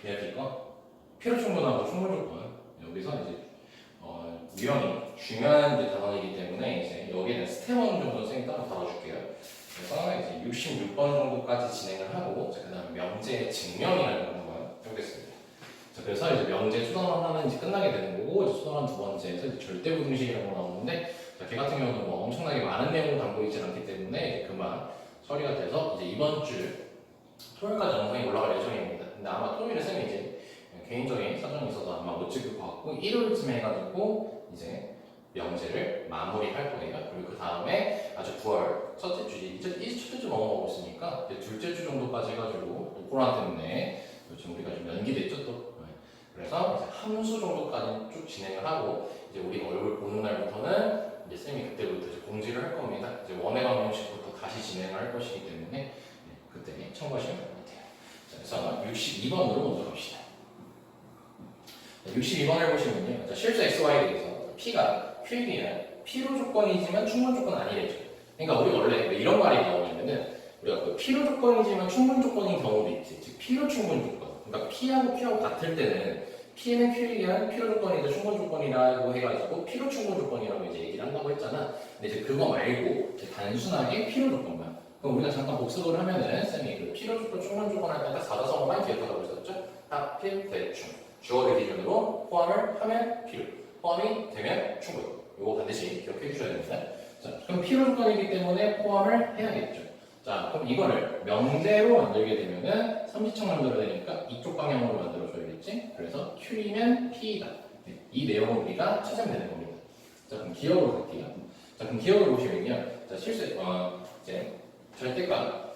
얘가 필요 충분하고 충분 조건 여기서 이제 유형이 중요한 이제 단원이기 때문에 이제 여기는 스텝 1 정도 선생님 따로 다뤄줄게요. 그래서 이제 66번 정도까지 진행을 하고 그 다음 명제 증명이라는 걸 한번 해보겠습니다. 자, 그래서 이제 명제 수단원 하나는 이제 끝나게 되는 거고 이제 수단원 두 번째에서 이제 절대부등식이라는 거 나오는데 자, 걔 같은 경우는 뭐 엄청나게 많은 내용을 담고 있지 않기 때문에 그만 처리가 돼서 이제 이번 주 토요일까지 영상이 올라갈 예정입니다. 근데 아마 토요일에 쌤이 이제 개인적인 사정이 있어서 아마 못 찍을 것 같고 일요일쯤에 해가지고 이제 명제를 마무리할 거예요. 그리고 그 다음에 아주 9월 첫째 주, 이제 첫째 주 넘어가고 있으니까 이제 둘째 주 정도까지 해가지고 또 코로나 때문에 요즘 우리가 좀 연기됐죠 또. 그래서 이제 함수 정도까지 쭉 진행을 하고 이제 우리가 얼굴 보는 날부터는 이제 쌤이 그때부터 이제 공지를 할 겁니다. 이제 원회 방정식부터 다시 진행을 할 것이기 때문에 그때 참고하시면 될 것 같아요. 자, 그래서 62번으로 먼저 갑시다. 62번을 보시면요. 자, 실수 XY에 대해서 P가 Q이면 필요 조건이지만 충분 조건 아니래죠. 그러니까 우리 원래 왜 이런 말이 나오냐면은 우리가 그 필요 조건이지만 충분 조건인 경우도 있지. 즉 필요 충분 조건. 그러니까 P하고 Q하고 같을 때는 P는 Q이면 필요 조건이다 충분 조건이라고 해가지고 필요 충분 조건이라고 이제 얘기를 한다고 했잖아. 근데 이제 그거 말고 이제 단순하게 필요 조건만. 그럼 우리가 잠깐 복습을 하면은 쌤이 그 필요 조건 충분 조건 할 때 딱 사자성어만 기억하라고 했었죠. 하필 대충 주어를 기준으로 포함을 하면 필요. 포함이 되면 충분. 이거 반드시 기억해 주셔야 됩니다. 자, 그럼 필요 조건이기 때문에 포함을 해야겠죠. 자, 그럼 이거를 명제로 만들게 되면은 삼지청 만들어야 되니까 이쪽 방향으로 만들어줘야겠지. 그래서 Q이면 P이다. 이 내용을 우리가 찾으면 되는 겁니다. 자, 그럼 기억으로 갈게요. 자, 그럼 기억을 보시면요. 자, 실수, 이제 절대값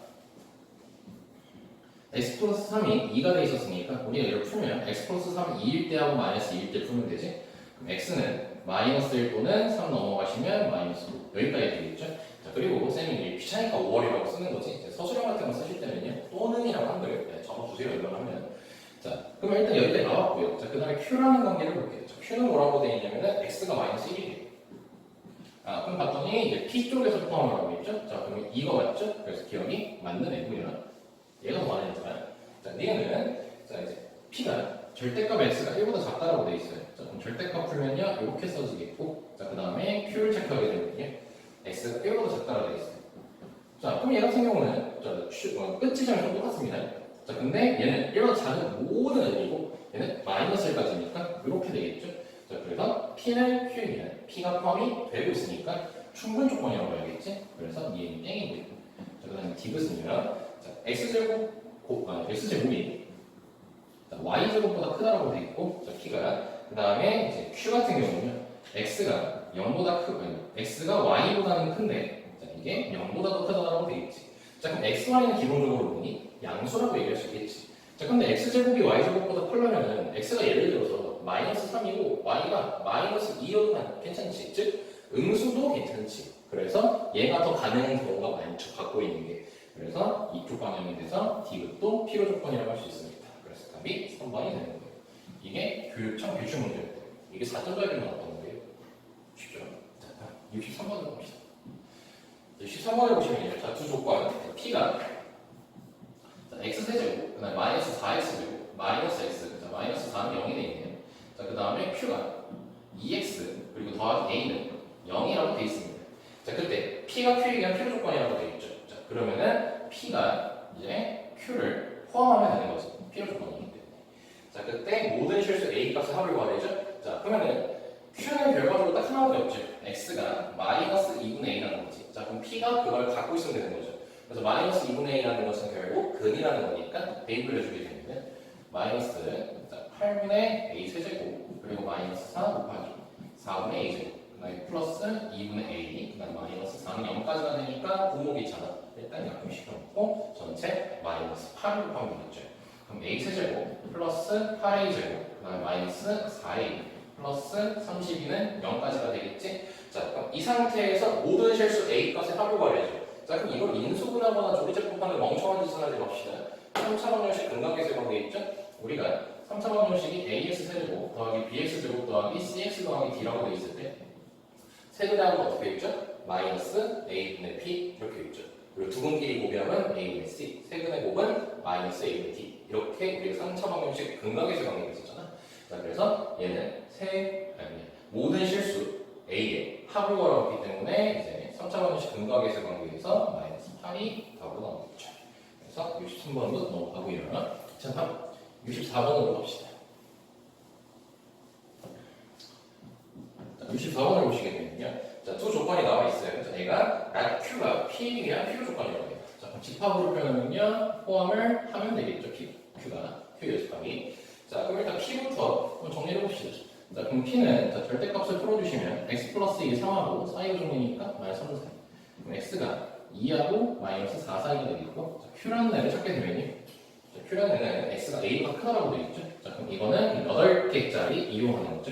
x 플러스 3이 2가 돼 있었으니까 우리가 이걸 풀면 x 플러스 3이 2일 때하고 마이너스 2일 때 풀면 되지. 그럼 x는 마이너스 1 또는 3 넘어가시면 마이너스 5 여기까지 되겠죠. 자, 그리고 쌤이 귀찮으니까 5월이라고 쓰는 거지. 서술형 같은 거 쓰실 때는요 또는이라고 한글 적어주세요. 이걸 하면 자, 그럼 일단 여기까지 나왔고요. 자, 그 다음에 q라는 관계를 볼게요. 자, q는 뭐라고 되어 있냐면은 x가 마이너스 1이에요. 아, 그럼 봤더니 이제 p 쪽에서 포함을 하고 있죠. 자, 그러면 이거 맞죠? 그래서 기억이 맞는 애고요. 얘가 더 많은 애잖아요. 자, 얘는 자 이제 p가 절대값 x가 1보다 작다라고 되어 있어요. 자, 그럼 절대값 풀면요 이렇게 써지겠고, 자, 그 다음에 q를 체크하게 되면요 x가 1보다 작다라고 되어 있어요. 자, 그럼 얘 같은 경우는 끝 지점이 좀 똑같습니다. 자, 근데 얘는 1보다 작은 모든 애들이고 얘는 마이너스 1까지니까 이렇게 되겠죠. 자, 그래서 p는 q이면 p가 포함이 되고 있으니까 충분 조건이라고 해야겠지. 그래서 얘는 땡이고, 자, 그 다음에 디귿은요. 자, x제곱이 y제곱보다 크다라고 되어 있고, 자, p가 그 다음에 이제 q 같은 경우는요 x가 0보다 x가 y보다는 큰데 자, 이게 0보다 더 크다라고 되어 있지. 자, 그럼 xy는 기본적으로 뭐니? 양수라고 얘기할 수 있겠지. 자, 근데 x제곱이 y제곱보다 크려면은 x가 예를 들어서 마이너스 3이고 y가 마이너스 2여도 괜찮지. 즉 음수도 괜찮지. 그래서 얘가 더 가능한 경우가 많죠. 갖고 있는 게. 그래서 이쪽 방향에 대해서 디귿도 필요 조건이라고 할 수 있습니다. 그래서 답이 3번이 되는 거예요. 이게 교육청 기출 문제였고요. 이게 4점짜리 나왔던 거예요. 쉽죠? 자, 63번으로 봅시다. 63번에 보시면 자, 두 조건 p가 자, x세제곱, 그 다음에 마이너스 4x제곱, 마이너스 x, 자, 마이너스 4는 0이 되어있네요. 자, 그 다음에 q가 2x, 그리고 더하기 a는 0이라고 되어 있습니다. 자, 그때 p가 q에 대한 필요 조건이라고 되어 있죠. 자, 그러면은 p가 이제 q를 포함하면 되는 거죠. 필요 조건이기 때문에. 자, 그때 모든 실수 a 값의 합을 구하되죠. 자, 그러면은 q는 결과적으로 딱 하나밖에 없죠. x가 마이너스 2분의 a라는 거지. 자, 그럼 p가 그걸 갖고 있으면 되는 거죠. 그래서 마이너스 2분의 a라는 것은 결국 근이라는 거니까 대입을 해주게 되면 마이너스 8분의 a 세제곱 그리고 마이너스 4 곱하기 4분의 a 제곱 그 다음에 플러스 2분의 a 그 다음에 마이너스 4는 0까지가 되니까 분모 귀찮아. 일단 약분시켜놓고 전체 마이너스 8을 곱하면 되겠죠. 그럼 a 세제곱 플러스 8a 제곱 그 다음에 마이너스 4a 플러스 32는 0까지가 되겠지. 자, 그럼 이 상태에서 모든 실수 a 값의 합을 구하려죠. 자, 그럼 이걸 인수분해하거나 조리제곱하는 멍청한 짓을 하지 맙시다. 3차 방정식 근각계수에 관계 있죠? 우리가 3차 방정식이 ax 세제곱 더하기 bx 제곱 더하기 cx 더하기 d라고 되어 있을 때 세분하면 어떻게 있죠? 마이너스 a분의 p 이렇게 있죠. 그리고 두 분끼리 곱하면 a분의 c, 세분의 곱은 마이너스 a분의 d 이렇게 우리가 3차 방정식 근각에서 관계가 있었잖아. 자, 그래서 얘는 모든 실수 A의 합을 걸었기 때문에 이제 3차 방정식 근각에서 관계에서 마이너스 8이 답으로 나오겠죠. 그래서 63번도 넘어가고요. 자, 다음 64번으로 갑시다. 64번을 보시게 되면요. 자, 두 조건이 나와 있어요. 자, 얘가 Q가 P에 의한 필요 조건이라고 해요. 자, 그럼 집합으로 표현하면요. 포함을 하면 되겠죠. Q가. Q의 집합이. 자, 그럼 일단 P부터 한번 정리해 봅시다. 자, 그럼 P는 자, 절대값을 풀어주시면 x 플러스 2, 3하고 사이가 정리니까 마이너스 3, 4. 그럼 x가 2하고 마이너스 4 사이가 되겠고 자, Q라는 애를 찾게 되면요. 자, Q라는 애는 x가 a보다 크다라고 되어 있죠. 자, 그럼 이거는 8개짜리 이용하는 거죠.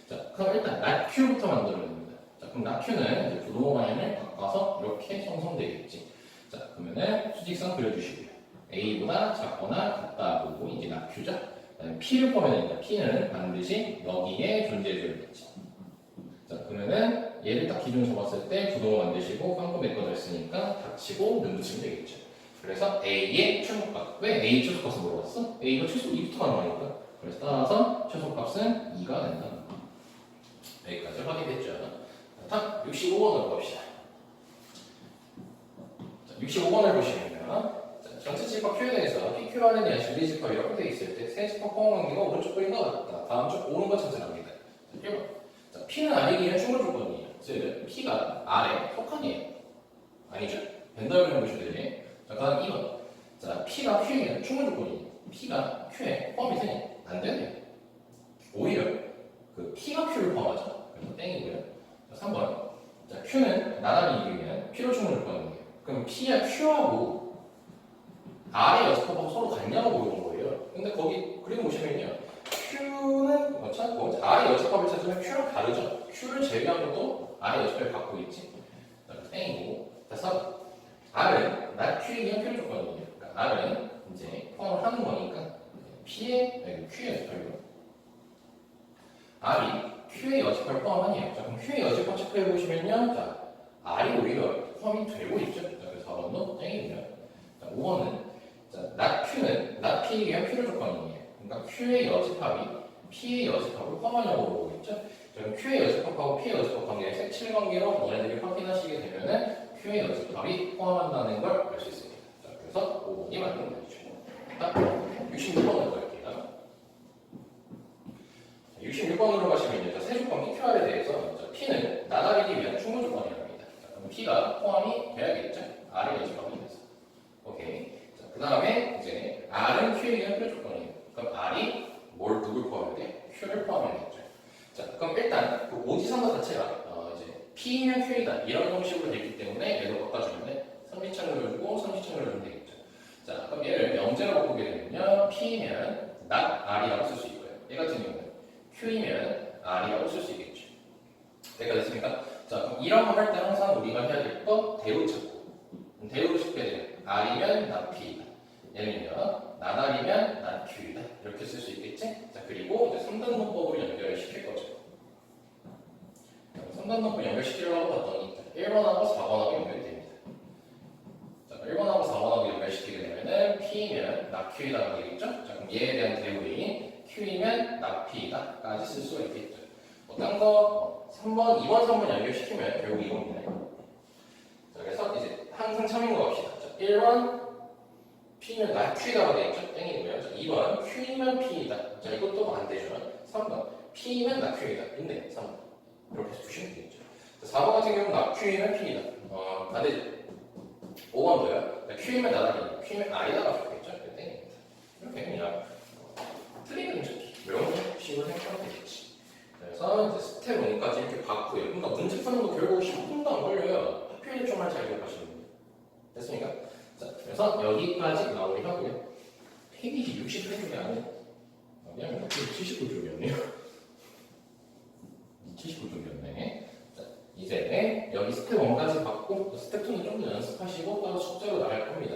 자, 그럼 일단 낫Q부터 만들어야 됩니다. 자, 그럼 낫Q는 이제 부동호 방향을 바꿔서 이렇게 형성되겠지. 자, 그러면은 수직선 그려주시고요. A보다 작거나 같다고 이게 낫Q죠. P를 보면 됩니다. P는 반드시 여기에 존재해줘야겠지. 자, 그러면은 얘를 딱 기준 잡았을 때 부동호 만드시고 방금 메꿔졌으니까 닥치고 눈 붙이면 되겠죠. 그래서 A의 최소값. 왜 A 최소값을 물어봤어? A가 최소 2부터 가능하니까. 그래서 따라서 최소값은 2가 된다. 여기까지 확인됐죠. 다음 65번으로 봅시다. 65번을 보시면요. 전체 집합 Q에 대해서 PQR에 대한 진리 집합이라고 되어 있을 때 세 집합 포함 관계가 오른쪽 그린 것 같다. 다음 쪽 오른쪽 찾으랍니다. 1번. 자, P는 R이기는 충분 조건이에요. 즉 P가 R에 속한이에요. 아니죠? 벤더를 보셔야 되네. 자, 다음 2번. 자, P가 Q에 충분 조건이에요. P가 Q에 포함이 되냐? 안 되네요. 오히려 그 P가 Q를 포함하죠. 그래서 땡이고요. 자, 3번. 자, Q는 나날이 이기면 P로 충분 조건이에요. 그럼 P와 Q하고 R의 여집합하고 서로 같냐고 물어본 거예요. 근데 거기 그림 보시면요. Q는 찾고 R의 여집합을 찾으면 Q랑 다르죠. Q를 제외한 것도 R의 여집합을 갖고 있지. 땡이고. 자, 3. R은 낫Q에 의한 필요 조건이에요. 그러니까 R은 이제 포함을 하는 거니까 Q의 여집합이요. R이 Q의 여집합을 포함하니에요. 자, 그럼 Q의 여집합 체크해 보시면요. 자, R이 오히려 포함이 되고 있죠. 자, 그래서 4번도 땡이고요. 자, 5번은 자, 낫Q는 낫P에 의한 필요 조건이에요. 그러니까 Q의 여집합이 P의 여집합을 포함하냐고 물어보겠죠. 그럼 Q의 여집합하고 P의 여집합 관계의 색칠 관계로 얘네들이 확인하시게 되면은 Q의 여집합이 포함한다는 걸 알 수 있습니다. 자, 그래서 5번이 맞는 거죠. 다음 66번으로 갈게요. 66번으로 가시면 세 조건 PQR에 대해서 자, P는 나다리기 위한 충분 조건이라고 합니다. 자, 그럼 P가 포함이 돼야겠죠. R의 여집합이 돼서. 오케이. 그 다음에 이제 R은 Q에 의한 필요 조건이에요. 그럼 R이 누굴 포함해야 돼? Q를 포함해야겠죠. 자, 그럼 일단 그 오지선거 자체가 이제 P면 Q이다 이런 형식으로 되기 때문에 얘도 바꿔주면 3지창을 주고 3지창을 주면 되겠죠. 자, 그럼 얘를 명제로 바꾸게 되면요, P면 not R이라고 쓸 수 있고요. 얘 같은 경우는 Q이면 R이라고 쓸 수 있겠죠. 여기까지 됐습니까? 자, 그럼 이런 거 할 때 항상 우리가 해야 될 거 대우 찾고 대우를 쉽게 되면 R이면 not P이다. 얘는요, 나달이면 not Q이다. 이렇게 쓸 수 있겠지? 자, 그리고 이제 3단 문법으로 연결시킬 거죠. 3단 문법 연결시키려고 봤더니 1번하고 4번하고 연결이 됩니다. 자, 1번하고 4번하고 연결시키게 되면은 P면 not Q이다가 되겠죠? 자, 그럼 얘에 대한 대우인 Q이면 not P이다까지 쓸 수가 있겠죠. 딴 거 3번, 2번, 3번 연결시키면 결국 이겁니다. 자, 그래서 이제 항상 참인거 갑시다. 자, 1번 P면 not Q이다가 되겠죠? 땡이고요. 자, 2번 Q이면 P이다. 자, 이것도 안 되죠. 3번 P이면 not Q이다. 있네. 3번 이렇게 두시면 되겠죠. 자, 4번 같은 경우는 not Q이면 P이다. 안 되죠. 5번도요. Q이면 나다리, Q이면 R이다가 좋겠죠? 땡입니다. 이렇게 그냥 틀리는 외우는 식으로 생각하면 되겠지. 그래서 이제 스텝 1까지 이렇게 봤고요. 그러니까 문제 푸는 거 결국 10분도 안 걸려요. 학교에 좀만 잘 기억하시면 돼요. 됐습니까? 자, 그래서 여기까지 마무리하고요. 페이지 60페이지 안에 그냥 79쪽이었네요. 79쪽이었네. 자, 이제 여기 스텝 1까지 받고 스텝 2는 좀 더 연습하시고 따로 숙제로 나갈 겁니다.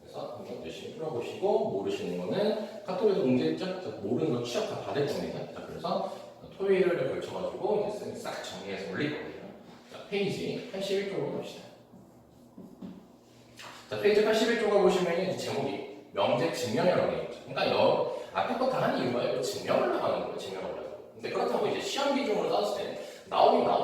그래서 한번 열심히 풀어보시고 모르시는 거는 카톡에서 문제있죠? 모르는 거 취업 다 받을 겁니다. 자, 그래서 토요일을 걸쳐가지고 이제 싹 정리해서 올릴 거예요. 자, 페이지 81쪽으로 갑시다. 자, 페이지 81쪽을 보시면 이제 제목이 명제 증명이라고 되어 있죠. 그러니까 앞에 거 다 하는 이유가 이거 증명을 나가는 거예요. 증명을 하려고. 근데 그렇다고 이제 시험 기준으로 따졌을 때 나오지만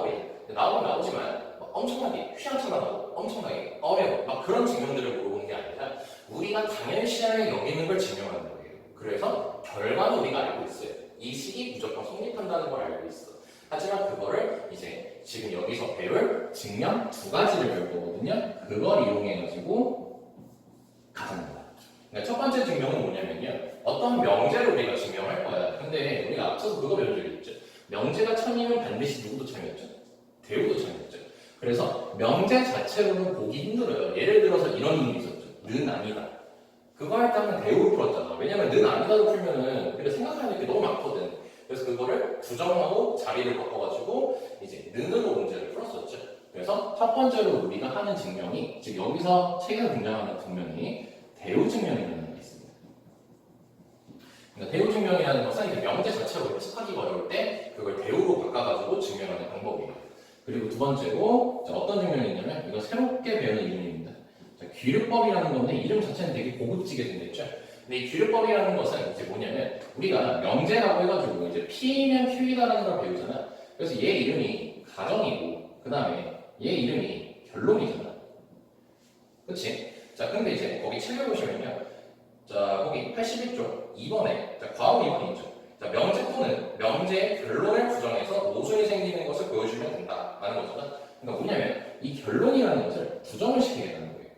막 엄청나게 휘황찬란하고 엄청나게 어려워 막 그런 증명들을 물어보는 게 아니라 우리가 당연시하게 여기는 걸 증명하는 거예요. 그래서 결과는 우리가 알고 있어요. 이 식이 무조건 성립한다는 걸 알고 있어. 하지만 그거를 이제 지금 여기서 배울 증명 두 가지를 배울 거거든요. 그걸 이용해가지고 가는 거야. 그러니까 첫 번째 증명은 뭐냐면요. 어떤 명제를 우리가 증명할 거야. 근데 우리가 앞서서 그거 배운 적이 있죠. 명제가 참이면 반드시 누구도 참이었죠? 대우도 참이었죠. 그래서 명제 자체로는 보기 힘들어요. 예를 들어서 이런 의미 있었죠. 는 아니다. 그거 할 때 한번 대우를 풀었잖아. 왜냐면 는 아니다로 풀면은 우리가 생각하는 게 너무 많거든. 그래서 그거를 부정하고 자리를 바꿔가지고 이제 는으로 문제를 풀었었죠. 그래서 첫 번째로 우리가 하는 증명이 즉 여기서 책에서 등장하는 증명이 대우 증명이라는 게 있습니다. 그러니까 대우 증명이라는 것은 이제 명제 자체로 해석하기가 어려울 때 그걸 대우로 바꿔가지고 증명하는 방법이에요. 그리고 두 번째로 어떤 증명이 있냐면 이거 새롭게 배우는 이름입니다. 귀류법이라는 건데 이름 자체는 되게 고급지게 생겼죠. 근데 이 귀류법이라는 것은 이제 뭐냐면 우리가 명제라고 해가지고 이제 P면 Q이다라는 걸 배우잖아. 그래서 얘 이름이 가정이고 그 다음에 얘 이름이 결론이잖아. 그치? 자 근데 이제 거기 책을 보시면요. 자 거기 81쪽 2번에 과거 2번이 있죠. 자 명제 또는 명제의 결론을 부정해서 모순이 생기는 것을 보여주면 된다라는 거잖아. 그러니까 뭐냐면 이 결론이라는 것을 부정을 시키겠다는 거예요.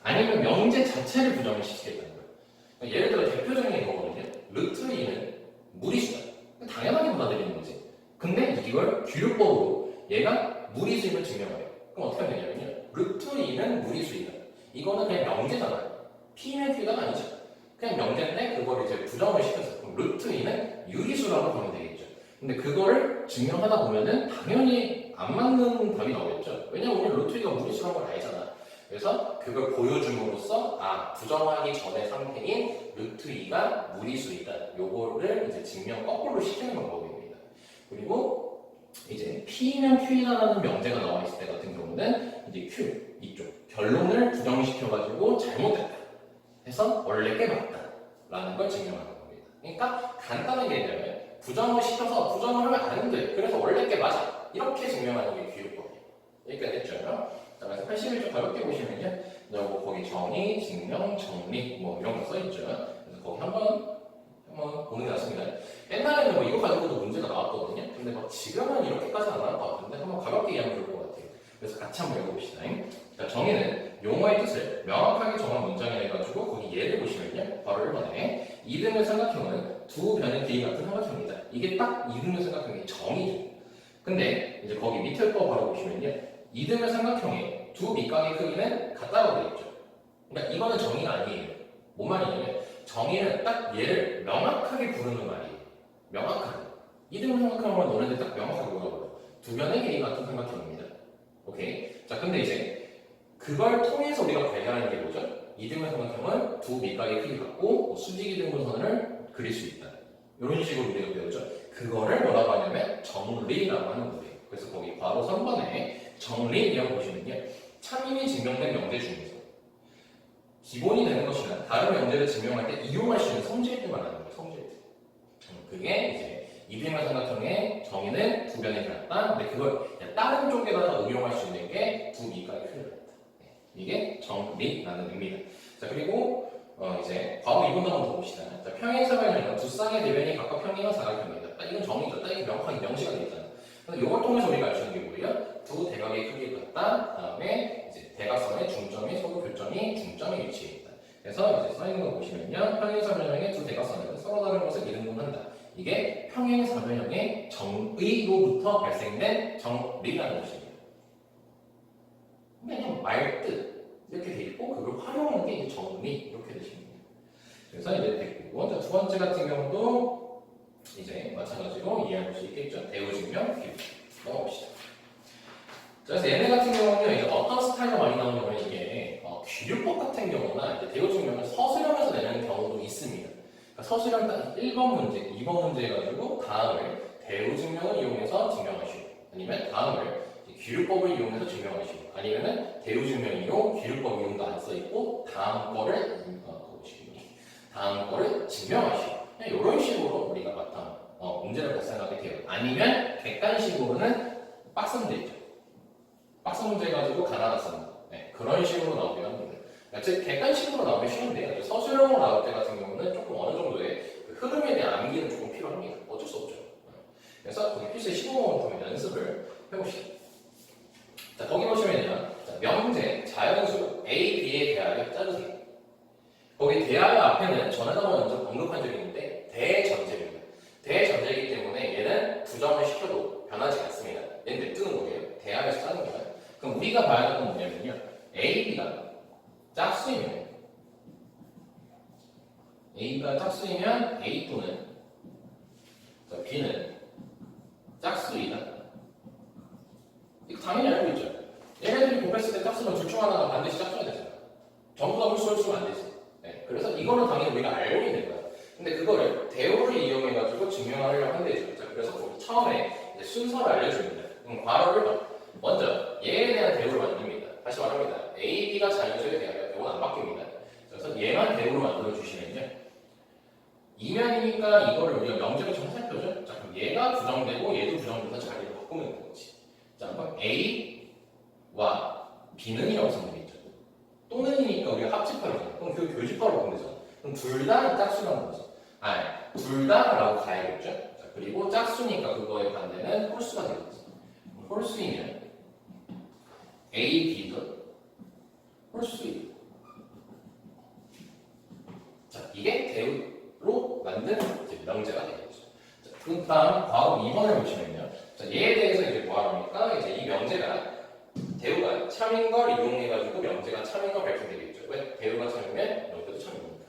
아니면 명제 자체를 부정을 시키겠다는 거예요. 그러니까 예를 들어 대표적인 거거든요. 루트 2는 무리수다. 당연하게 받아들이는 거지. 근데 이걸 규율법으로 얘가 무리수임을 증명해요. 그럼 어떻게 하면 되냐면요. 루트 2는 무리수이다. 이거는 그냥 명제잖아요. P면 Q가 아니죠. 그냥 명제인데 그걸 이제 부정을 시켜서 그럼 루트 2는 유리수라고 보면 되겠죠. 근데 그거를 증명하다 보면은 당연히 안 맞는 답이 나오겠죠. 왜냐면 우리 루트 2가 무리수라는 걸 알잖아. 그래서 그걸 보여줌으로써 부정하기 전의 상태인 루트 2가 무리수이다. 요거를 이제 증명 거꾸로 시키는 방법입니다. 그리고 이제 P면 Q이다라는 명제가 나와 있을 때 같은 경우는 이제 Q 이쪽 결론을 부정시켜가지고 잘못됐다 해서 원래 꽤 맞다라는 걸 증명하는 겁니다. 그러니까 간단하게 얘기하면 부정을 시켜서 부정을 하면 안 돼. 그래서 원래 꽤 맞아. 이렇게 증명하는 게 귀율법이에요. 여기까지 됐죠? 그래서 81쪽 가볍게 보시면요. 거기 정의, 증명, 정리 뭐 이런 거 써있죠. 그래서 거기 한번 보는 게 낫습니다. 옛날에는 뭐 이거 가지고도 문제가 나왔거든요. 근데 막 지금은 이렇게까지 안 나올 것 같은데 한번 가볍게 이해하면 좋을 것 같아요. 그래서 같이 한번 읽어봅시다. 자, 정의는 용어의 뜻을 명확하게 정한 문장이라 해가지고 거기 예를 보시면요. 바로 1번에 이등변 삼각형은 두 변의 길이 같은 삼각형이다. 이게 딱 이등변 삼각형의 정의죠. 근데 이제 거기 밑에 거 바로 보시면요. 이등변 삼각형의 두 밑각의 크기는 같다고 되어 있죠. 그러니까 이거는 정의가 아니에요. 뭔 말이냐면 정의는 딱 얘를 명확하게 부르는 말이에요. 명확하게. 이등변 삼각형을 너네들 딱 명확하게 물어봐요. 두 변의 길이 같은 삼각형입니다. 오케이. 자, 근데 이제 그걸 통해서 우리가 발견하는 게 뭐죠? 이등변 삼각형은 두 밑각의 크기 같고 수직이 등분선을 그릴 수 있다. 이런 식으로 우리가 배우죠. 그거를 뭐라고 하냐면 정리라고 하는 거예요. 그래서 거기 바로 3번에 정리라고 보시면요. 참임이 증명된 명제 중에서 기본이 되는 것이나 다른 명제를 증명할 때 이용할 수 있는 성질을 말하는 거예요. 성질. 그게 이제 이등변 삼각형의 정의는 두 변의 같다. 근데 그걸 다른 쪽에다가 응용할 수 있는 게 두 밑각의 크기를 같다. 이게 정리라는 의미다. 자 그리고 이제 과거 2번도 한번 더 봅시다. 자, 평행사변형은 두 쌍의 대변이 각각 평행한 사각형이다. 딱 이건 정의죠. 딱 이게 명확하게 명시가 되어 있잖아요. 그래서 이걸 통해서 우리가 알 수 있는 게 뭐예요? 두 대각의 크기가 같다. 다음에 이제 대각선의 중점이 서로 교점이 중점에 위치해 있다. 그래서 이제 써 있는 거 보시면요. 평행사변형의 두 대각선은 서로 다른 것을 이등분한다. 이게 평행사변형의 정의로부터 발생된 정리라는 것입니다. 그냥 말뜻 이렇게 돼 있고 그걸 활용하는 게 이제 정리 이렇게 되십니다. 그래서 이제 됐고 두 번째 같은 경우도 이제 마찬가지로 이해할 수 있겠죠. 대우 증명 비유 넘어봅시다. 그래서 얘네 같은 경우는 이제 어떤 스타일로 많이 나오냐면 이게 귀류법 같은 경우나 이제 대우 증명을 서술형에서 내는 경우도 있습니다. 그러니까 서술형 딱 1번 문제, 2번 문제 해가지고 다음을 대우 증명을 이용해서 증명하시고 아니면 다음을 귀류법을 이용해서 증명하시고 아니면은 대우 증명 이용, 귀류법 이용도 안 써있고 다음 거를 다음 거를 증명하시고 그냥 이런 식으로 우리가 문제를 발생하게 돼요. 아니면 객관식으로는 박스 문제 있죠. 박스 문제 가지고 가나다 쓰는 거. 네, 그런 식으로 나오게 합니다. 즉 객관식으로 나오면 쉬운데 서술형으로 나올 때 같은 경우는 조금 어느 정도의 그 흐름에 대한 암기는 조금 필요합니다. 어쩔 수 없죠. 그래서 거기 필수의 15분 통해 연습을 해보시죠. 자, 거기 보시면요. 자, 명제, 자연수, A, B에 대하여 짜주세요. 거기 대하여 앞에는 전에도 먼저 언급한 적이 있는데 대전제입니다. 대전제이기 때문에 얘는 부정을 시켜도 변하지 않습니다. 얘는 냅두는 거예요. 대하여서 짜는 거예요. 그럼 우리가 봐야 할 건 뭐냐면요. A, B가 짝수이면 A가 짝수이면 A 또는 B는 짝수이다. 이거 당연히 알고 있죠. 얘네들이 곱했을 때 짝수면 둘 중 하나가 반드시 짝수가 되잖아. 전부 다 홀수를 쓰면 안 되지. 네, 그래서 이거는 당연히 우리가 알고 있는 거야. 근데 그거를 대우를 이용해가지고 증명하려고 한대죠. 자, 그래서 처음에 이제 순서를 알려줍니다. 그럼 괄호를 먼저 얘에 대한 대우를 만듭니다. 다시 말합니다. A, B가 자연수에 대하여 이건 안 바뀝니다. 그래서 얘만 대우로 만들어 주시면요. 이면이니까 이거를 우리가 명제로 좀 살펴죠. 자, 그럼 얘가 부정되고 얘도 부정돼서 자리를 바꾸면 되는 거지. 자, 그럼 A와 B는이라고 쓰면 되겠죠. 또는이니까 우리가 합집합이잖아. 그럼 그 교집합으로 보면 되잖아. 그럼 둘 다 짝수라는 거지. 둘 다라고 가야겠죠. 자, 그리고 짝수니까 그거의 반대는 홀수가 되겠지. 홀수이면 A, B도 홀수이고. 자, 이게 대우로 만든 명제가 되겠죠. 자, 그 다음 괄호 2번을 보시면요. 자, 얘에 대해서 이제 뭐 하니까 이제 이 명제가 대우가 참인 걸 이용해가지고 명제가 참인 걸 밝히면 되겠죠. 왜? 대우가 참이면 명제도 참입니다.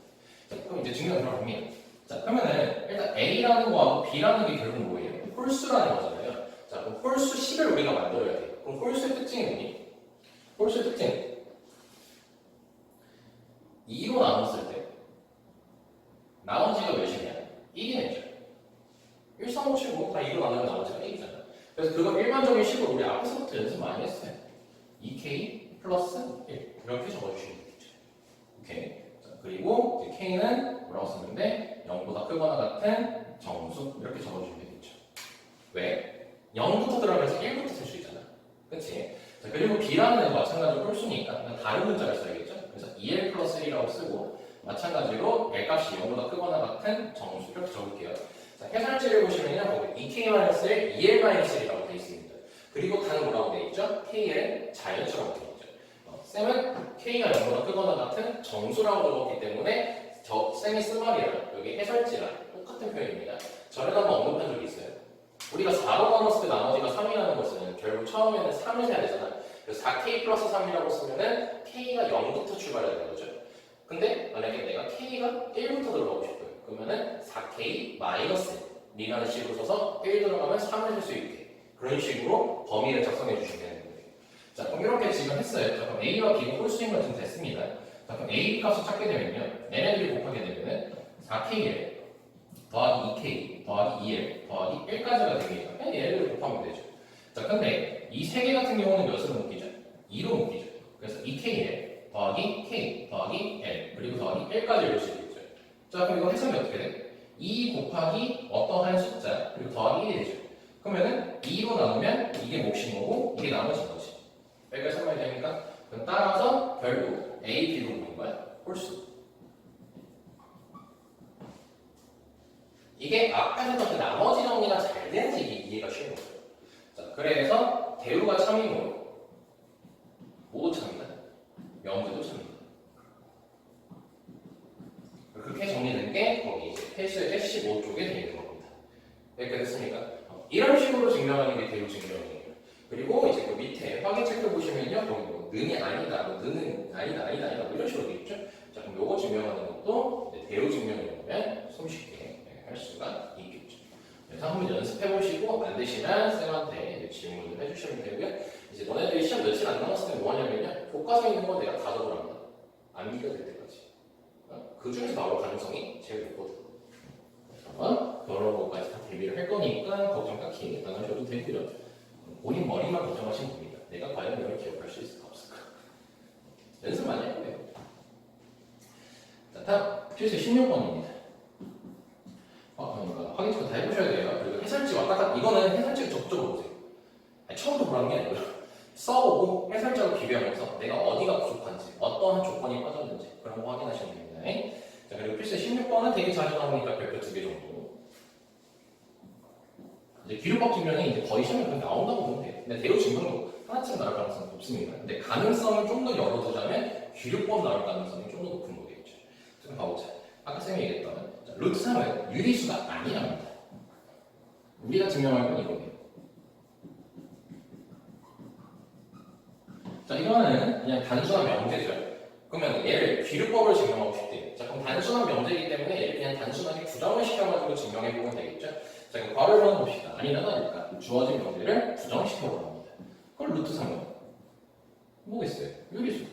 자, 그럼 이제 증명 들어갑니다. 자, 그러면은 일단 A라는 거하고 B라는 게 결국 뭐예요? 홀수라는 거잖아요. 자, 그럼 홀수식을 우리가 만들어야 돼요. 그럼 홀수의 특징이 뭐니? 홀수의 특징 2로 나눴을 때 나머지가 몇이냐? 1이네죠. 1, 3, 5, 7, 9 다 2로 나누면 나머지가 1이잖아. 그래서 그거 일반적인 식으로 우리 앞에서부터 연습 많이 했어요. 2K 플러스 1 이렇게 적어주시면 되겠죠. 오케이. 자, 그리고 이제 K는 뭐라고 썼는데 0보다 크거나 같은 정수 이렇게 적어주시면 되겠죠. 왜? 0부터 들어가면서 1부터 쓸 수 있잖아. 그치? 자, 그리고 B라는 애도 마찬가지로 홀수니까 다른 문자를 써야겠죠. 그래서 2L 플러스 1이라고 쓰고 마찬가지로 L 값이 0보다 크거나 같은 정수 이렇게 적을게요. 자, 해설지를 보시면요. 거기 2K-1, 2L-1이라고 되어 있습니다. 그리고 단은 뭐라고 되어 있죠? KL은 자연수라고 되어 있죠. 쌤은 K가 0보다 크거나 같은 정수라고 적었기 때문에 쌤이 쓴 말이랑 여기 해설지랑 똑같은 표현입니다. 전에도 한번 언급한 적이 있어요. 우리가 4로 나눴을 때 나머지가 3이라는 것은 결국 처음에는 3을 세야 되잖아. 그래서 4K 플러스 3이라고 쓰면은 K가 0부터 출발해야 되는 거죠. 근데 만약에 내가 K가 1부터 들어가고 싶어요. 그러면은 4K 마이너스 1이라는 식으로 써서 1 들어가면 3을 쓸 수 있게 그런 식으로 범위를 작성해 주시면 되는 거예요. 자, 그럼 이렇게 지금 했어요. 자, 그럼 A와 B가 홀수인 걸 지금 됐습니다. 자, 그럼 A 값을 찾게 되면요. 얘네들이 곱하게 되면은 4Kl 더하기 2K 더하기 2L 더하기 1까지가 됩니다. 그냥 얘네들을 곱하면 되죠. 자, 근데 이 세 개 같은 경우는 몇으로 묶이죠? 2로 묶이죠. 그래서 2KL 더하기 K 더하기 L 그리고 더하기 1까지 이룰 수 있겠죠. 자, 그럼 이거 해석이 어떻게 돼? 2 곱하기 어떠한 숫자 그리고 더하기 1이 되죠. 그러면은 2로 나누면 이게 몫인 거고 이게 나머지인 거지. 여기까지 설명이 되니까 그럼 따라서 결국 A, B로 묶는 거야. 홀수. 이게 아까 했던 그 나머지 정리가 잘 되는지 이해가 쉬운 거죠. 자, 그래서 대우가 참이고 모두 참이다. 명제도 참이다. 그렇게 정리된 게 거기 이제 필수의 15쪽에 되어 있는 겁니다. 이렇게 됐습니까? 이런 식으로 증명하는 게 대우 증명이에요. 그리고 이제 그 밑에 확인 체크 보시면요. 거기 뭐 는이 아니다, 뭐 는은 아니다 뭐 이런 식으로 되어 있죠. 자, 그럼 요거 증명하는 것도 대우 증명이라면 손쉽게 할 수가 있겠죠. 그래서 한번 연습해 보시고 안 되시면 쌤한테 질문을 해주시면 되고요. 이제 너네들이 시험 며칠 안 남았을 때 뭐 하냐면요. 교과서에 있는 거 내가 다 적으랍니다. 암기가 될 때까지. 그 중에서 나올 가능성이 제일 높거든. 그런 것까지 다 대비를 할 거니까 걱정 딱히 안 하셔도 되고요. 본인 머리만 걱정하시면 됩니다. 내가 과연 이걸 기억할 수 있을까 없을까. 연습 많이 할 거예요. 자, 다음. 필수 16번입니다. 그러니까 확인치고 다 해보셔야 돼요. 그리고 해설지 왔다 갔다 이거는 해설지를 적극적으로 보세요. 아니, 처음부터 보라는 게 아니고요. 써보고 해설자로 비교하면서 내가 어디가 부족한지 어떠한 조건이 빠졌는지 그런 거 확인하시면 됩니다. 자, 그리고 필수 16번은 되게 자주 나오니까 별표 2개 정도. 이제 기록법 증명이 이제 거의 시험에 그렇게 나온다고 보면 돼요. 근데 대우 증명도 하나쯤 나올 가능성은 높습니다. 근데 가능성을 좀 더 열어두자면 기록법 나올 가능성이 좀 더 높은 거겠죠. 좀 가보자. 아까 쌤이 얘기했던 루트 3은 유리수가 아니랍니다. 우리가 증명할 건 이거예요. 자, 이거는 그냥 단순한 명제죠. 그러면 얘를 귀류법을 증명하고 싶대요. 자, 그럼 단순한 명제이기 때문에 얘를 그냥 단순하게 부정을 시켜가지고 증명해보면 되겠죠. 자, 그럼 괄호를 한번 봅시다. 아니면 아닐까? 주어진 명제를 부정시켜보려 합니다. 그럼 루트 3은 뭐겠어요? 유리수.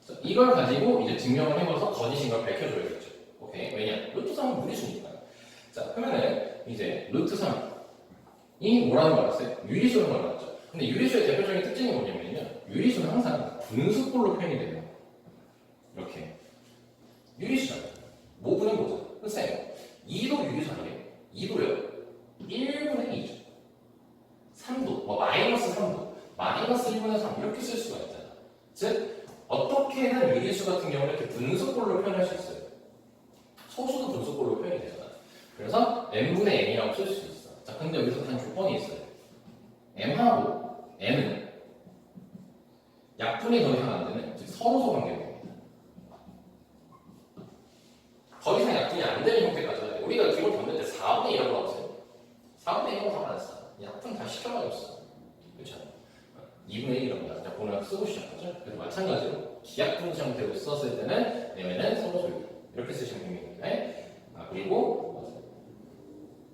자, 이걸 가지고 이제 증명을 해봐서 거짓인 걸 밝혀줘야겠죠. 오케이? 왜냐? 루트 3은 무리수니까. 자, 그러면은 이제 루트 3이 뭐라는 걸 알았어요? 유리수라는 걸 알았죠. 근데 유리수의 대표적인 특징이 뭐냐면요. 유리수는 항상 분수꼴로 표현이 돼요. 이렇게. 유리수잖아요. 모분이 뭐죠? 쌤, 2도 유리수 아니에요? 2도요? 1분의 2죠. 3도, 마이너스 3도, 마이너스 1분의 3 이렇게 쓸 수가 있잖아. 즉, 어떻게든 유리수 같은 경우는 이렇게 분수꼴로 표현할 수 있어요. 소수도 분수꼴로 표현이 되잖아. 그래서 n분의 n이라고 쓸 수 있어. 자, 근데 여기서 단 조건이 있어요. m하고 n은 약분이 더 이상 안 되는, 즉 서로소 관계입니다. 더 이상 약분이 안 되는 형태까지 우리가 기본 던질 때 4분의 1이라고 나왔어요. 4분의 1이라고 다 안 써. 약분 다 시켜가졌어. 그렇죠? 2분의 1이라고 약분을 쓰고 시작하죠. 그래서 마찬가지로 기약분 형태로 썼을 때는 m는 서로소이다. 이렇게 쓰시면 됩니다. 그리고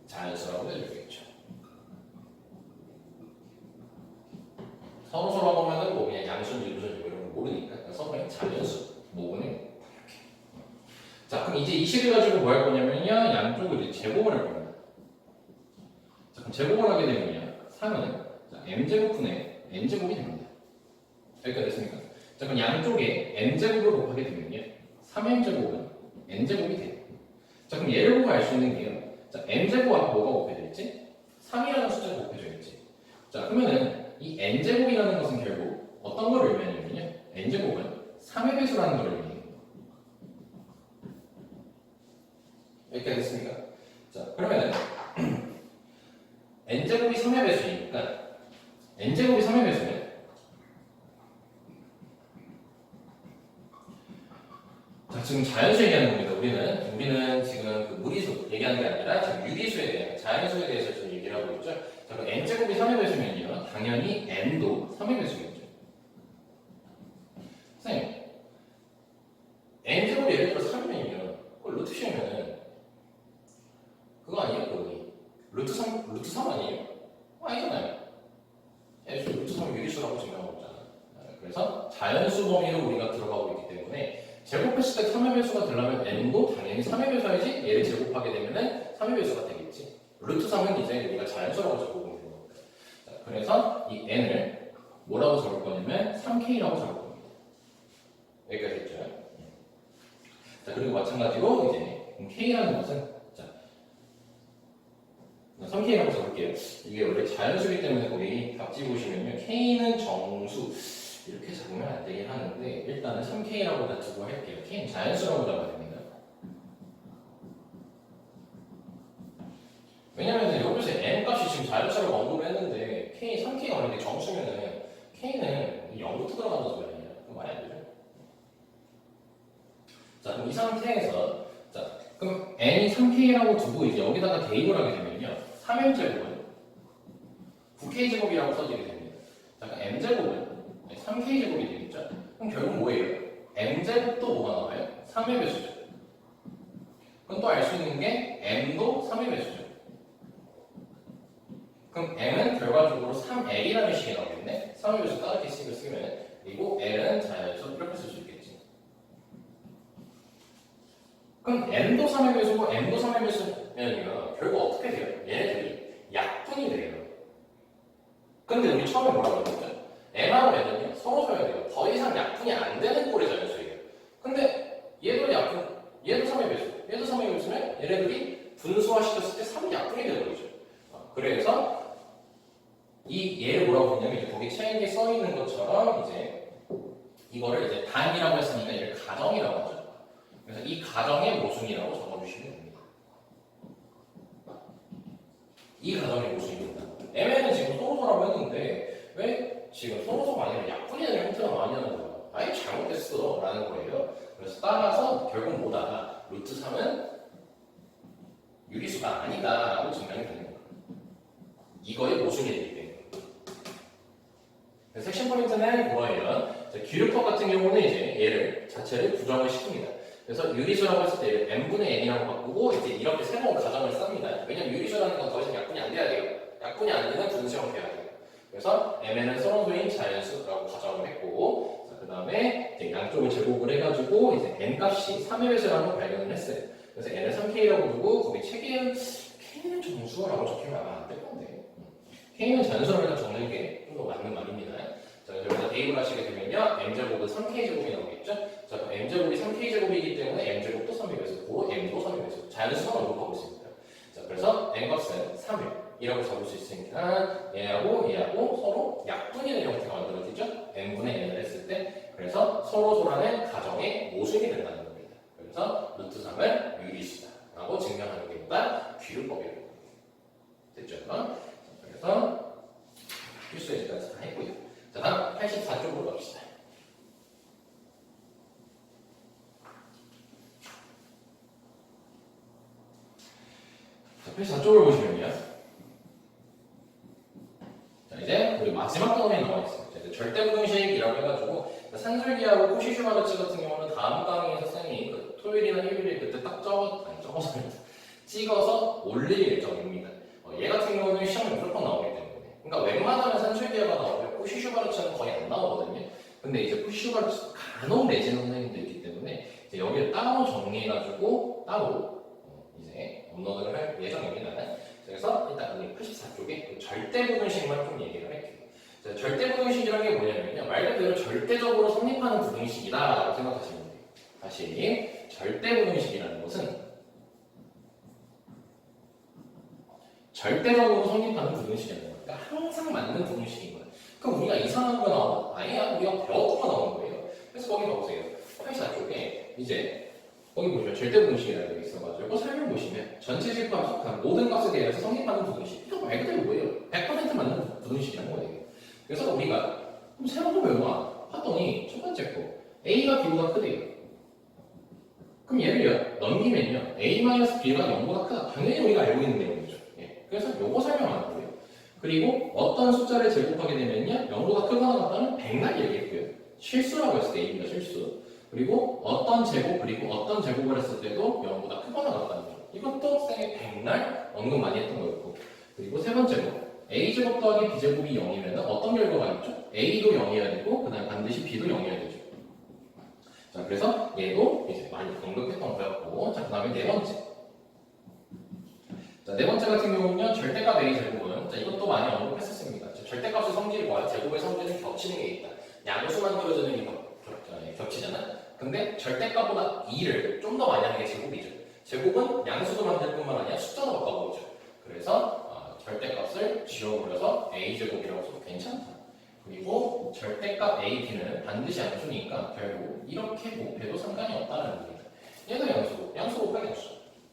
자연수라고 해주겠죠. 서로소라고 하면은 뭐 그냥 양수인지 유수인지 이런 걸 모르니까 서로 그냥 자연수 모분을 이렇게. 자, 그럼 이제 이 식을 가지고 뭐 할 거냐면요, 양쪽을 이제 제곱을 할 겁니다. 자, 그럼 제곱을 하게 되면요, 3은 m제곱분의 n제곱이 됩니다. 여기까지 됐습니까? 자, 그럼 양쪽에 n제곱을 곱하게 되면요, 3m제곱은 n제곱이 돼요. 자, 그럼 얘를 보고 알 수 있는 게요. 자, n제곱 앞에 뭐가 곱해져 있지? 3이라는 숫자가 곱해져 있지. 자, 그러면은 이 n제곱이라는 것은 결국 어떤 걸 의미하냐면요. n제곱은 3의 배수라는 걸 의미해요. 여기까지 됐습니까? 자, 그러면은 n제곱이 3의 배수니까 n제곱이 3의 배수는 자, 지금 자연수 얘기하는 겁니다. 우리는 지금 그 무리수 얘기하는 게 아니라 지금 유리수에 대한 자연수에 대해서 지금 얘기를 하고 있죠. 자, 그럼 n제곱이 3의 배수면요, 당연히 n도 3의 배수겠죠. 선생님, n제곱 예를 들어 3이면요, 그걸 루트 씌우면은 그거 아니에요? 거기 루트 3 아니에요? 아니잖아요. 루트 3은 유리수라고 증명하고 있잖아. 그래서 자연수 범위로 우리가 들어가고 있기 때문에 제곱했을 때 3의 배수가 되려면 n도 당연히 3의 배수야지 얘를 제곱하게 되면은 3의 배수가 되겠지. 루트 3은 이제 우리가 자연수라고 적고 있는 겁니다. 자, 그래서 이 n을 뭐라고 적을 거냐면 3k라고 적을 겁니다. 여기까지 했죠. 자, 그리고 마찬가지로 이제 k라는 것은 3k라고 적을게요. 이게 원래 자연수이기 때문에 거기 답지 보시면요, k는 정수 이렇게 적으면 안 되긴 하는데 일단은 3k라고 다 두고 할게요. k는 자연수라고 잡아야 됩니다. 왜냐면 여기서 n 값이 지금 자연수라고 언급을 했는데 k 3k가 아닌데 정수면은 k는 0부터 들어간다는 소리 아니에요? 그럼 말이 안 되죠. 자, 그럼 이 상태에서 그럼 n이 3k라고 두고 이제 여기다가 대입을 하게 되면요, 3m제곱은 9k제곱이라고 써지게 됩니다. 자, 그럼 m제곱은 3k제곱이 되겠죠? 그럼 결국 뭐예요? m제곱도 뭐가 나와요? 3의 배수죠. 그럼 또 알 수 있는 게 m도 3의 배수죠. 그럼 m은 결과적으로 3l이라는 식이 나오겠네? 3의 배수 따르게 식을 쓰면, 그리고 l은 자연수 이렇게 쓸 수 있겠지. 그럼 n도 3의 배수고 m도 3의 배수면요, 결국 어떻게 돼요? 얘네들이 약분이 돼요. 근데 우리 처음에 뭐라고 했죠? m하고 n은요, 서로 써야 돼요. 더 이상 약분이 안 되는 꼴의 자연수예요. 근데 얘네들이 분수화시켰을 때 3이 약분이 되어버리죠. 그래서 얘를 뭐라고 부르냐면 이제 거기 체인에 써 있는 것처럼 이제 이거를 이제 단이라고 했으니까 얘를 가정이라고 하죠. 그래서 이 가정의 모순이라고 적어주시면 됩니다. 이 가정의 모순입니다. MN은 지금 소로소라고 했는데 왜 지금 소로소가 아니라 약분이 되는 형태가 많이 하는 거야? 아예 잘못됐어 라는 거예요. 그래서 따라서 결국 뭐다? 루트 3은 유리수가 아니다 라고 증명이 되는 거예요. 이거의 모순이 되기 때문에. 섹션 포인트는 뭐예요? 기류법 같은 경우는 이제 얘를 자체를 부정을 시킵니다. 그래서 유리수라고 했을 때 얘를 n분의 n이라고 바꾸고 이제 이렇게 새로운 가정을 씁니다. 왜냐면 유리수라는 건 더 이상 약분이 안 돼야 돼요. 약분이 안 되는 분수 형태가 돼요. 그래서 mn은 서로소인 자연수라고 가정을 했고, 그 다음에 양쪽을 제곱을 해가지고 이제 n 값이 3의 배수라는 걸 발견을 했어요. 그래서 n을 3k라고 두고 거기 책에는 k는 정수라고 적히면 아마 안 될 건데 k는 자연수라고 적는 게 좀 더 맞는 말입니다. 자, 여기서 대입을 하시게 되면요, m제곱은 3k제곱이 나오겠죠? 자, 그럼 m제곱이 3k제곱이기 때문에 m제곱도 3의 배수고 m도 3의 배수. 자연수만 언급하고 있습니다. 자, 그래서 n값은 3이라고 적을 수 있으니까 얘하고 서로 약분이 되는 형태가 만들어지죠? n분의 n을 했을 때. 그래서 서로소라는 가정의 모순이 된다는 겁니다. 그래서 루트 3을 유리수다라고 증명하는 게 있다. 귀류법이라고 합니다. 됐죠? 그래서 필수 예제까지 다 했고요. 자, 다음 84쪽으로 갑시다. 자, 84쪽을 보시면요. 자, 이제 우리 마지막 단원에 나와 있어요. 자, 이제 절대부등식이라고 해가지고 산술기하고 코시-슈바르츠 같은 경우는 다음 강의에서 쌤이 토요일이나 일요일에 그때 딱 찍어서 올릴 예정입니다. 얘 같은 경우는 시험에 무조건 나오기 때문에. 그러니까 웬만하면 산술기하가 나오고 코시-슈바르츠는 거의 안 나오거든요. 근데 이제 코시-슈바르츠 간혹 내지는 선생님도 있기 때문에 이제 여기를 따로 정리해가지고 따로 이제 업로드를 할 예정입니다. 그래서 일단 우리 84쪽에 절대부등식만 좀 얘기를 할게요. 자, 절대부등식이라는 게 뭐냐면요, 말 그대로 절대적으로 성립하는 부등식이다라고 생각하시면 돼요. 다시 절대부등식이라는 것은 절대적으로 성립하는 부등식이라는 거예요. 그러니까 항상 맞는 부등식인 거예요. 그럼 우리가 이상한 거 나와? 아니야, 우리가 배웠던 거 나오는 거예요. 그래서 거기 봐보세요. 84쪽에 이제 거기 보시면 절대부등식이라는 게 있어가지고 설명 보시면 전체 집합 속한 모든 값에 대해서 성립하는 부등식. 이거 말 그대로 뭐예요? 100% 맞는 부등식이라는 거예요. 그래서 우리가 그럼 새로운 거 외워놔 하더니 첫 번째 거 A가 B보다 크대요. 그럼 얘를 넘기면요, A-B가 0보다 크다. 당연히 우리가 알고 있는 내용이죠. 예. 그래서 요거 설명하는 거예요. 그리고 어떤 숫자를 제곱하게 되면요, 0보다 크거나 같다는 백날 얘기했고요. 실수라고 했을 때 A가 실수. 그리고 어떤 제곱, 그리고 어떤 제곱을 했을 때도 0보다 크거나 같다는 거. 이것도 쌤이 백날 언급 많이 했던 거였고. 그리고 세 번째로 A제곱 더하기 B제곱이 0이면 어떤 결과가 있죠? A도 0이어야 되고, 그 다음에 반드시 B도 0이어야 되죠. 자, 그래서 얘도 이제 많이 언급했던 거였고, 자, 그 다음에 네 번째. 자, 네 번째 같은 경우는요, 절대값 A제곱은, 자, 이것도 많이 언급했었습니다. 자, 절대값의 성질과 제곱의 성질은 겹치는 게 있다. 양수 만들어주는 게 겹치잖아? 근데 절대값보다 2를 좀 더 많이 하는 게 제곱이죠. 제곱은 양수도 만들 뿐만 아니라 숫자도 바꿔보죠. 그래서 절대값을 지워버려서 A제곱이라고 써도 괜찮다. 그리고 절대값 AB는 반드시 양수니까 결국 이렇게 곱해도 상관이 없다는 겁니다. 얘도 양수고, 양수 곱하기 양수.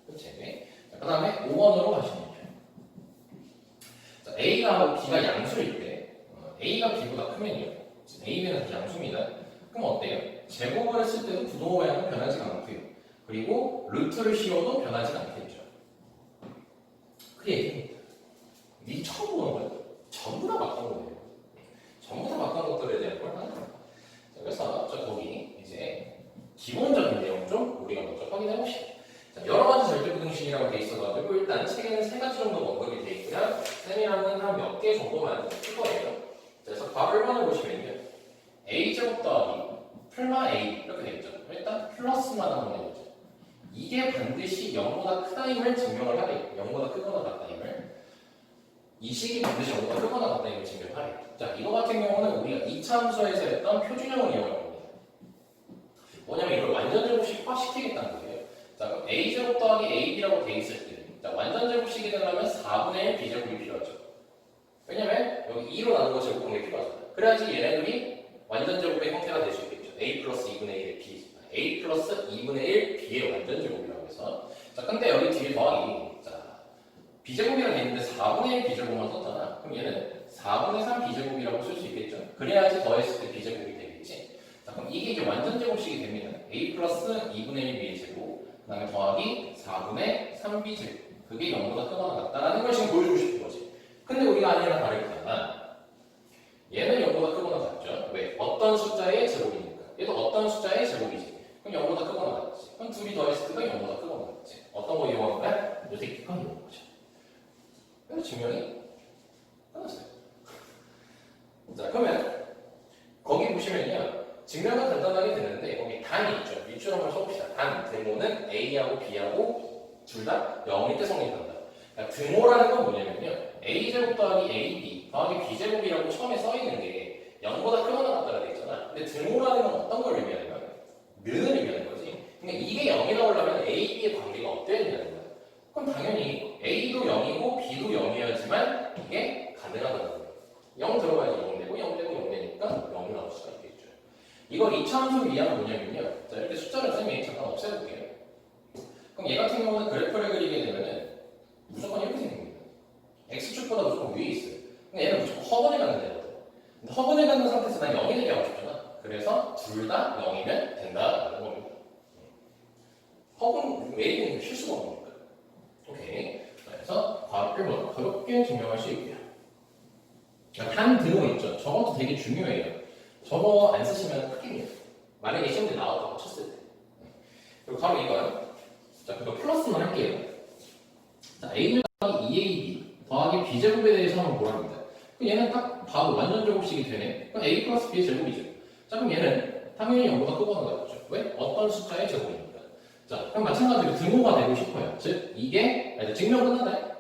그치? 그 다음에 5번으로 가시면 자, A가 B가 양수일 때 A가 B보다 크면요, A, B는 다시 양수입니다. 그럼 어때요? 제곱을 했을 때도 부동호 방향은 변하지 않고요. 그리고 루트를 씌워도 변하지 않겠죠. 그 얘기입니다. 니 처음 보는 거예요. 전부 다 바꾼 거예요. 전부 다 바꾼 것들에 대한 걸 하는 거예요. 그래서 거기 이제 기본적인 내용 좀 우리가 먼저 확인해 봅시다. 자, 여러 가지 절대부등식이라고 돼 있어가지고 일단 책에는 세 가지 정도 언급이 돼 있고요. 쌤이랑은 한 몇 개 정도만 쓸 거예요. 자, 그래서 바로 1번을 보시면요, A제곱 더하기 플마 A 이렇게 돼 있죠. 일단 플러스만 하면 되죠. 이게 반드시 0보다 크다임을 증명을 하래. 0보다 크거나 같다임을. 이 식이 반드시 0보다 크거나 같다임을 증명하래. 자, 이거 같은 경우는 우리가 2차 함수에서 했던 표준형을 이용할 겁니다. 뭐냐면 이걸 완전 제곱식화 시키겠다는 거예요. 자, a제곱 더하기 ab라고 돼 있을 때 자, 완전 제곱식이 되려면 4분의 1 b제곱이 필요하죠. 왜냐면 여기 2로 나눈 거 제곱한 게 필요하잖아. 그래야지 얘네들이 완전 제곱의 형태가 될 수 있겠죠. a 플러스 2분의 1의 b, a 플러스 2분의 1 b의 완전 제곱이라고 해서 자, 근데 여기 뒤에 더하기 자, b제곱이라고 돼 있는데 4분의 1 b제곱만 썼잖아. 그럼 얘는 4분의 3 b제곱이라고 쓸 수 있겠죠. 그래야지 더했을 때 b제곱이 되겠지. 자, 그럼 이게 이제 완전 제곱식이 됩니다. a 플러스 2분의 1 b의 제곱, 그 다음에 더하기 4분의 3 b제곱. 그게 0보다 크거나 같다라는 걸 지금 보여주고 싶은 거지. 근데 우리가 아니랑 다르니까 얘는 0보다 크거나 같죠. 왜? 어떤 숫자의 제곱이니까. 얘도 어떤 숫자의 제곱이지. 그럼 0보다 크거나 같지. 그럼 둘이 더했을 때가 0보다 크거나 같지. 어떤 거 이용한 거야? 요 새끼가 이용한 거죠. 그래서 증명이 끝났어요. 자, 그러면 거기 보시면요. 증명은 간단하게 되는데 거기 단이 있죠. 밑줄 한번 쳐봅시다. 단, 등호는 A하고 B하고 둘 다 0일 때 성립한다. 그러니까 등호라는 건 뭐냐면요. A제곱 더하기 AB 더하기 B제곱이라고 처음에 써있는 게 0보다 크거나 같다가 돼 있잖아. 근데 등호라는 건 어떤 걸 의미하는 거야? 는을 의미하는 거지. 그러니까 이게 0이 나오려면 A, B의 관계가 어때야 되냐는 거야. 그럼 당연히 A도 0이고 B도 0이어야지만 이게 가능하다는 거예요. 0 들어가야지 0 되고 0 되고 0 되니까 0이 나올 수가 있겠죠. 이걸 이차함수 이하는 뭐냐면요. 자, 이렇게 숫자를 쌤이 잠깐 없애볼게요. 그럼 얘 같은 경우는 그래프를 그리게 되면은 무조건 이렇게 생깁니다. x축보다 무조건 위에 있어요. 그럼 얘는 무조건 허근에 갖는 애거든. 근데 허근에 갖는 상태에서 난 0이 되게 하고 싶잖아. 그래서 둘 다 0이면 된다라는 겁니다. 허근 웨이브는 실수가 없는 거니까. 오케이. 그래서 괄호 1번 가볍게 증명할 수 있고요. 단 등호 있죠. 저것도 되게 중요해요. 저거 안 쓰시면 큰일이에요. 만약에 시험에 나왔다고 쳤을 때. 그리고 바로 이거요. 자, 그거 플러스만 할게요. 자, a 더하기 2ab 더하기 b제곱에 대해서 한번 보랍니다. 그럼 얘는 딱 바로 완전 제곱식이 되네. 그럼 a 플러스 b의 제곱이죠. 자, 그럼 얘는 당연히 0보다 크거나 같죠. 왜? 어떤 숫자의 제곱이니까. 자, 그럼 마찬가지로 등호가 되고 싶어요. 즉, 이게 증명 끝났나요?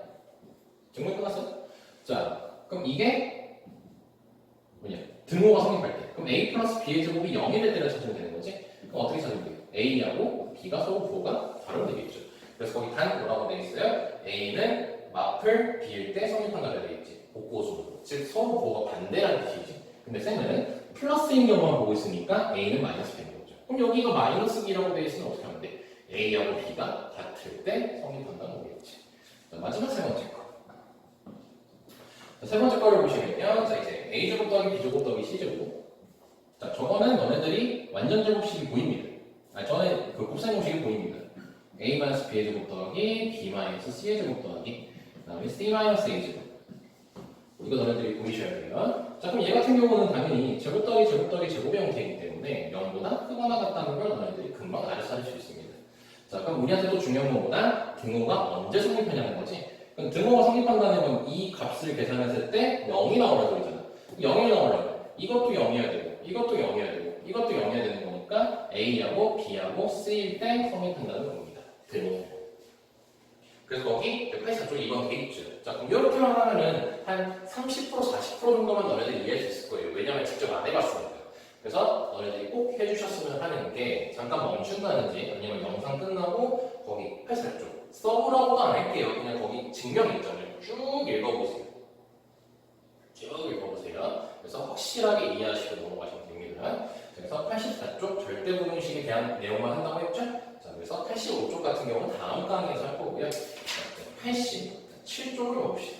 증명 끝났어요? 자, 그럼 이게 뭐냐? 등호가 성립할 때. 그럼 a 플러스 b의 제곱이 0이 될 때를 찾으면 되는 거지. 그럼 어떻게 찾으면 돼요? a하고 b가 서로 부호가 다르면 되겠죠. 그래서 거기 단 뭐라고 되어 있어요? a는 마플 b일 때 성립한다고 되어 있지. 복고수로. 즉 서로 부호가 반대라는 뜻이지. 근데 쌤은 플러스인 경우만 보고 있으니까 a는 마이너스 되는 거죠. 그럼 여기가 마이너스 b라고 되어 있으면 어떻게 하면 돼? a하고 b가 같을 때 성립한다는 거겠지. 자, 마지막 세 번째 거. 자, 세 번째 거를 보시면요. 자, 이제 a제곱 더하기 b제곱 더하기 c제곱. 자, 저거는 너네들이 완전 제곱식이 보입니다. 아니, 저는 그 곱셈 공식이 보입니다. a-b의 제곱 더하기 b-c의 제곱 더하기 그 다음에 c-a의 제곱. 이거 너네들이 보이셔야 돼요. 자, 그럼 얘 같은 경우는 당연히 제곱 더하기 제곱의 형태이기 때문에 0보다 크거나 같다는 걸 너네들이 금방 알아서 할 수 있습니다. 자, 그럼 우리한테 또 중요한 것보다 등호가 언제 성립하냐는 거지. 그럼 등호가 성립한다는 건 이 값을 계산했을 때 0이 나오라고 그러잖아. 0이 나오려면 이것도 0이어야 되고 이것도 0이어야 되고 이것도 0이어야 되는 거니까 A하고 B하고 C일 때 성립한다는 겁니다. 등호. 그래서 거기 184쪽 2번 돼 있죠. 자, 그럼 이렇게만 하면은 한 30% 40% 정도만 너네들이 이해할 수 있을 거예요. 왜냐면 직접 안 해봤으니까. 그래서 너네들이 꼭 해주셨으면 하는 게 잠깐 멈춘다든지 아니면 영상 끝나고 거기 84쪽 써보라고도 안 할게요. 그냥 거기 증명 있잖아요. 쭉 읽어보세요. 쭉 읽어보세요. 그래서 확실하게 이해하시고 넘어가시면 됩니다. 그래서 84쪽 절대부등식에 대한 내용만 한다고 했죠? 자, 그래서 85쪽 같은 경우는 다음 강의에서 할 거고요. 87쪽을 봅시다.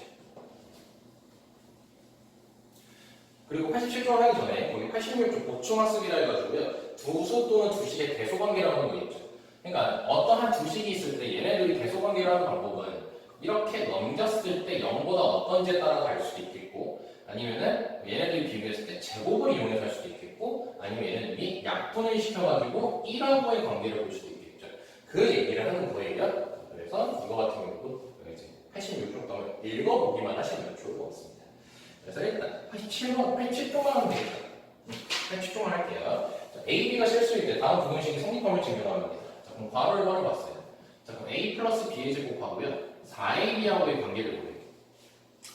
그리고 87쪽을 하기 전에 거기 86쪽 보충학습이라 해가지고요. 두수 또는 두식의 대소관계라고 하는 거 있죠. 그러니까 어떠한 두식이 있을 때 얘네들이 대소관계를 하는 방법은 이렇게 넘겼을 때 0보다 어떤지에 따라 갈 수도 있겠고 아니면은 얘네들이 비교했을 때 제곱을 이용해서 할 수도 있겠고 아니면 얘네들이 약분을 시켜가지고 1하고의 관계를 볼 수도 있겠죠. 그 얘기를 하는 거예요. 그래서 이거 같은 경우도 이제 86쪽 동안 읽어보기만 하시면 좋을 것 같습니다. 그래서 일단 87쪽만 하면 되겠다. 87쪽만 할게요. 자, A, B가 실수일 때 다음 부등식이 성립함을 증명합니다. 자, 그럼 괄호를 벌어봤어요. 자, 그럼 A 플러스 B의 제곱하고요. 4AB하고의 관계를 보여요.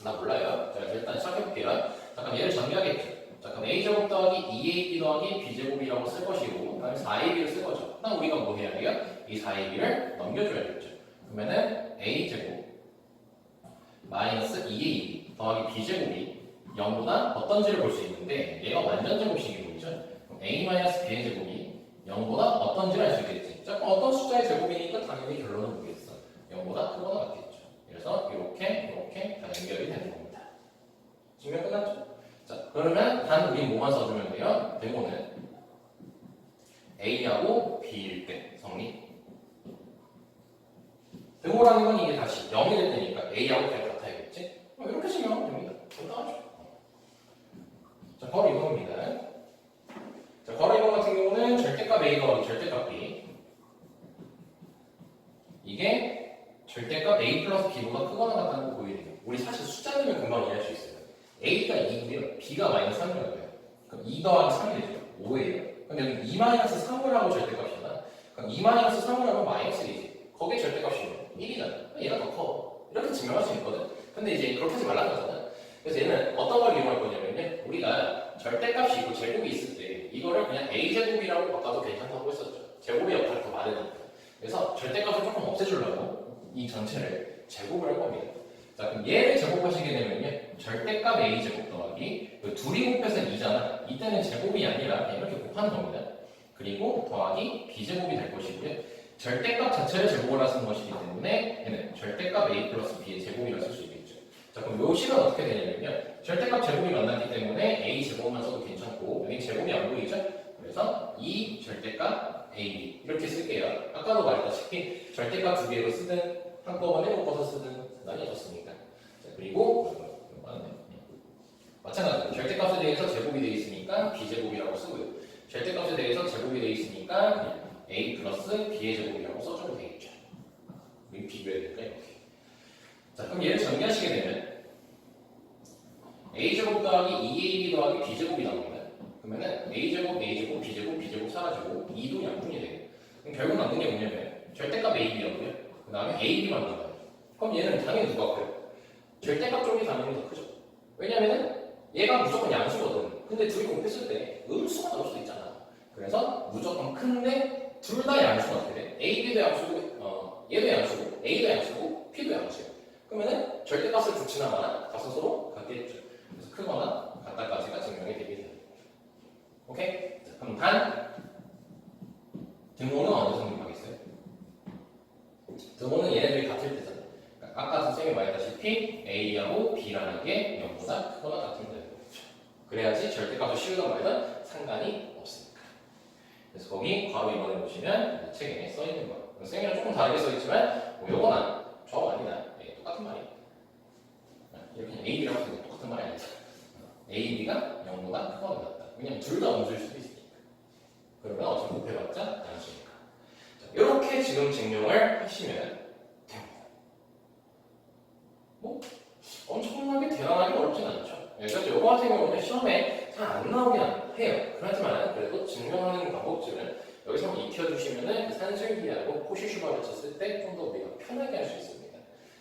나 몰라요. 자, 일단 시작해볼게요. 자, 그럼 얘를 정리하겠죠. 자, 그럼 A제곱 더하기 2AB 더하기 B제곱이라고 쓸 것이고 그다음에 4ab를 쓸 거죠. 그럼 우리가 뭐 해야 돼요? 이 4ab를 넘겨줘야겠죠. 그러면은 a제곱 마이너스 2ab 더하기 b제곱이 0보다 어떤지를 볼 수 있는데 얘가 완전 제곱식이 보이죠? 그럼 a 마이너스 b의 제곱이 0보다 어떤지를 알 수 있겠지. 자, 그럼 어떤 숫자의 제곱이니까 당연히 결론은 뭐겠어? 0보다 크거나 같겠죠. 그래서 이렇게 다 연결이 되는 겁니다. 증명 끝났죠? 자, 그러면 단 우리 뭐만 써주면 돼요? 데모는 A하고 B일 때 성립. 데모라는 건 이게 다시 0이 될 때니까 A하고 B가 같아야겠지? 이렇게 증명하면 됩니다. 간단하죠? 자, 괄호 2번입니다. 자, 괄호 2번 같은 경우는 절대값 A 더하기 절대값 B. 이게 절대값 A 플러스 B보다 크거나 같다는 거 보이네요. 우리 사실 숫자 내면 금방 이해할 수 있어요. A가 2고요. B가 마이너스 3이라고요. 그럼 2 더하기 3이 되죠. 5예요. 그럼 여기 2 마이너스 3을 하고 절대값이잖아. 그럼 2 마이너스 3을 하면 마이너스 1이지. 거기에 절대값이 1이잖아. 얘가 더 커. 이렇게 증명할 수 있거든. 근데 이제 그렇게 하지 말라는 거잖아. 그래서 얘는 어떤 걸 이용할 거냐면요. 우리가 절대값이 있고 제곱이 있을 때 이거를 그냥 A제곱이라고 바꿔도 괜찮다고 했었죠. 제곱의 역할이 더 많으니까. 그래서 절대값을 조금 없애주려고 이 전체를 제곱을 할 겁니다. 자, 그럼 얘를 제곱하시게 되면요. 절대값 A제곱 더하기 둘이 곱해서 2잖아. 이때는 제곱이 아니라 그냥 이렇게 곱하는 겁니다. 그리고 더하기 B제곱이 될 것이고요. 절대값 자체를 제곱을 하는 것이기 때문에 얘는 절대값 A 플러스 B의 제곱이라 쓸 수 있겠죠. 자, 그럼 요 식은 어떻게 되냐면요. 절대값 제곱이 만났기 때문에 A 제곱만 써도 괜찮고 여기 제곱이 안 보이죠? 그래서 2 절대값 AB 이렇게 쓸게요. 아까도 말했다시피 절대값 두 개로 쓰든 한꺼번에 묶어서 쓰든 상관이 없었으니까. 자, 그리고 마찬가지로 절대값에 대해서 제곱이 되어 있으니까 B제곱이라고 쓰고요. 절대값에 대해서 제곱이 되어 있으니까 그냥 A 플러스 B의 제곱이라고 써주면 되겠죠. 우리 비교해야 되니까 이렇게. 자, 그럼 얘를 전개하시게 되면 A제곱 더하기 2AB 더하기 B제곱이 나옵니다. 그러면은 A제곱, A제곱, B제곱, B제곱 사라지고 2도 양분이 돼요. 그럼 결국 남는 게 뭐냐면 절대값 AB라고요. 그 다음에 AB만 남아요. 그럼 얘는 당연히 누가 커요? 절대값 쪽이 당연히 더 크죠. 왜냐면은 얘가 무조건 양수거든. 근데 둘이 곱했을 때 음수가 나올 수도 있잖아. 그래서 무조건 큰데 둘 다 양수가 어떻게 돼? AB도 양수고, 얘도 양수고, A도 양수고, B도 양수예요. 그러면은 절대값을 붙이나마나 값은 서로 같겠죠. 그래서 크거나 같다까지가 증명이 되게 돼요. 오케이? 자, 그럼 단 등호는 어느 성립하겠어요? 등호는 얘네들이 같을 때잖아. 그러니까 아까 선생님이 말했다시피 A하고 B라는 게 0보다 크거나 같으면 되는 거죠. 그래야지 절대값을 씌우든 말든 상관이 없으니까. 그래서 거기 괄호 2번에 보시면 책에 써 있는 거예요. 선생님이랑 조금 다르게 써 있지만 요거나 저 아니다. 똑같은 말이에요. 이렇게 AB라고 쓰는 똑같은 말이 아니죠. AB가 0보다 크거나 같다. 왜냐면 둘 다 음수일 수도 있으니까. 그러면 어차피 곱해봤자 양수니까. 이렇게 지금 증명을 하시면 됩니다. 뭐 엄청나게 대단하게 어렵진 않죠. 그래서 이거 같은 경우는 시험에 잘 안 나오긴 해요. 그렇지만 그래도 증명하는 방법들은 여기서 한번 익혀주시면 산술기하고 포시슈바를 쳤을 때 좀 더 우리가 편하게 할 수 있습니다.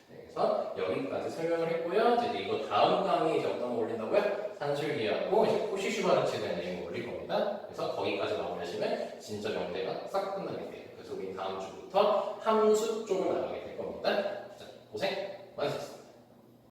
그래서 여기까지 설명을 했고요. 이제 이거 다음 강의 이제 어떤 거 올린다고요? 산술기하고 이제 포시슈바르츠에 대한 내용을 올릴 겁니다. 그래서 거기까지 마무리하시면 진짜 명대가 싹 끝나게 돼요. 그래서 우리 다음 주부터 함수 쪽을 나가게 될 겁니다. 자, 고생 많으셨습니다.